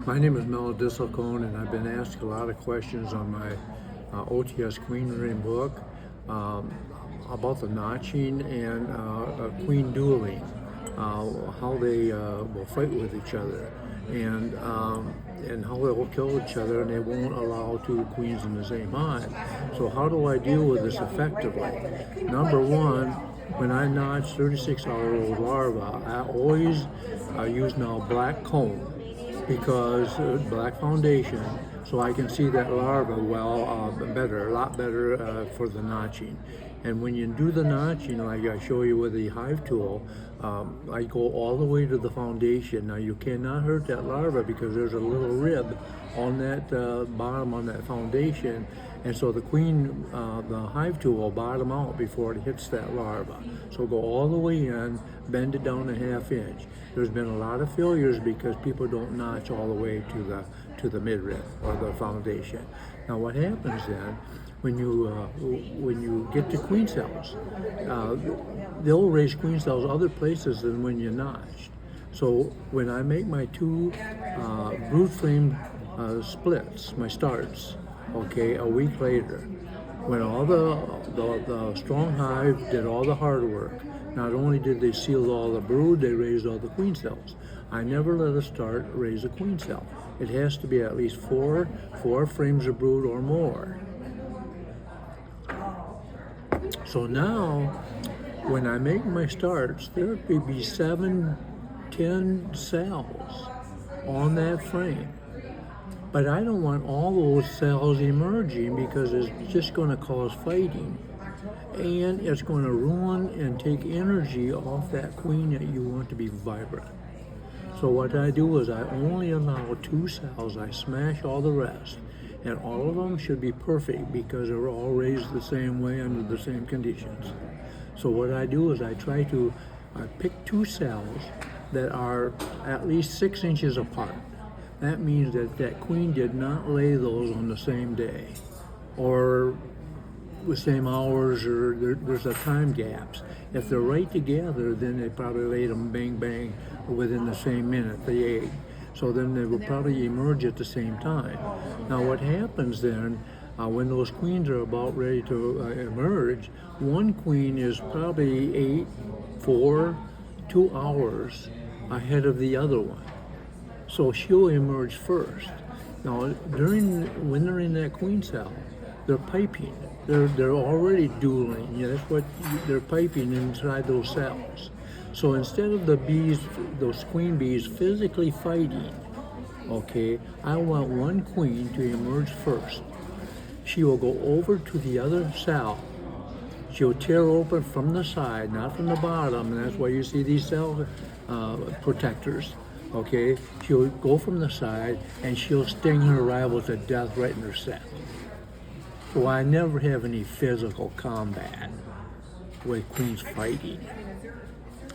My name is Mel Disselkoen, and I've been asked a lot of questions on my OTS queen rearing book um, about the notching and queen dueling, how they will fight with each other, and how they will kill each other, and they won't allow two queens in the same hive. So how do I deal with this effectively? Number one, when I notch 36-hour-old larvae, I always use now black comb because black foundation, so I can see that larva better, a lot better for the notching. And when you do the notching, like I show you with the hive tool, I go all the way to the foundation. Now you cannot hurt that larva because there's a little rib on that bottom on that foundation, and so the queen, the hive tool will bottom out before it hits that larva. So go all the way in, bend it down a half inch. There's been a lot of failures because people don't notch all the way to the midrib or the foundation. Now what happens then, when you get to queen cells, they'll raise queen cells other places than when you notched. So when I make my two brood frame splits, my starts, okay, a week later, when all the strong hive did all the hard work, not only did they seal all the brood, they raised all the queen cells. I never let a start raise a queen cell. It has to be at least four frames of brood or more. So now, when I make my starts, there could be 7, 10 cells on that frame. But I don't want all those cells emerging because it's just going to cause fighting. And it's going to ruin and take energy off that queen that you want to be vibrant. So what I do is I only allow 2 cells, I smash all the rest. And all of them should be perfect because they're all raised the same way under the same conditions. So what I do is I try to pick 2 cells that are at least 6 inches apart. That means that that queen did not lay those on the same day or the same hours, or there's a time gaps. If they're right together, then they probably laid them bang bang within the same minute they egg. So then they will probably emerge at the same time. Now what happens then, when those queens are about ready to emerge, one queen is probably 8, 4, 2 hours ahead of the other one. So she'll emerge first. Now when they're in that queen cell, they're piping. They're already dueling. Yeah, that's what they're piping inside those cells. So instead of the bees, those queen bees physically fighting, okay, I want one queen to emerge first. She will go over to the other cell. She'll tear open from the side, not from the bottom, and that's why you see these cell protectors. Okay, she'll go from the side and she'll sting her rival to death right in her cell. So I never have any physical combat with queens fighting.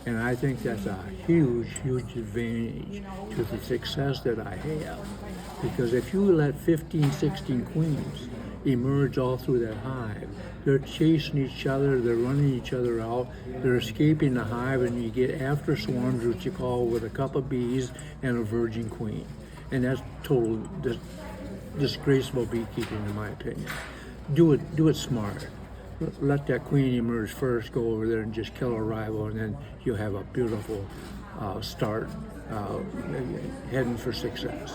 And I think that's a huge, huge advantage to the success that I have. Because if you let 15, 16 queens emerge all through that hive, they're chasing each other, they're running each other out, they're escaping the hive, and you get after swarms, which you call with a couple of bees and a virgin queen. And that's total disgraceful beekeeping, in my opinion. Do it smart. Let that queen emerge first, go over there and just kill a rival, and then you'll have a beautiful start heading for success.